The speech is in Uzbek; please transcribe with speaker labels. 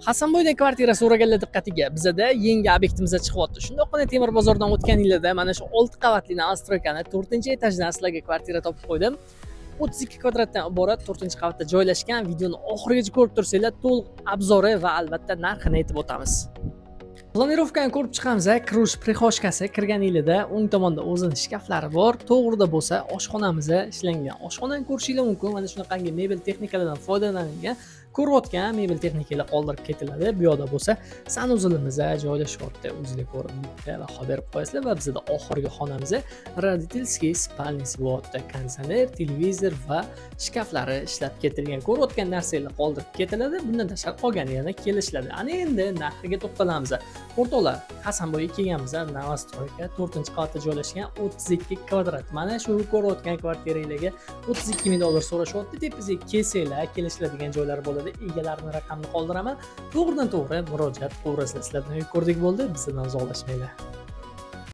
Speaker 1: Hasanboyda kvartira so'raganlar diqqatiga, bizada yangi obyektimizga chiqyapti. Shundoqqina temir bozordan o'tganinglarda mana shu 6 qavatli Astroykani 4-etajdan sizlarga kvartira topib qo'ydim. 32 kvadratdan iborat 4-qavatda joylashgan. Videoni oxirigacha ko'rib tursanglar, to'liq obzori va albatta narxini aytib o'tamiz. Planirovkani ko'rib chiqamiz. Kirush prixoshkasi kirganinglarda o'ng tomonda o'zining shkaflari bor. To'g'rida bo'lsa oshxonamizda ishlangan. Oshxonani ko'rishinglar mumkin. Mana shunaqangi mebel texnikalardan foydalanilgan. Ko'rayotgan mebel texnikalar qoldirib ketiladi. Bu yoqda bo'lsa sanuzilimiz joylashyapti. O'zingizlar ko'rib va xabar berib qo'yasizlar va bizda oxirgi xonamizda родительский spalnisi bo'lyapti. Konditsioner, televizor va shkaflari ishlab ketilgan. Ko'rayotgan narsalar qoldirib ketiladi. Bundan tashqari qolgani yana kelishiladi. Ana endi narxiga to'xtalamiz. O'rtoqlar, Hasanboyga kelganmiz. Novostroyka 4-qavatda joylashgan 32 kvadrat. Mana shu ko'rayotgan kvartiralarga 32 ming dollar so'rashyapti. Tepasiga kelsanglar, kelishiladigan joylar bo'ladi. Egalarining raqamini qoldiraman. To'g'ridan to'g'ri murojaat qilasiz. Sizlardan ko'rdik bo'ldi. Bizdan uzoqlashmanglar.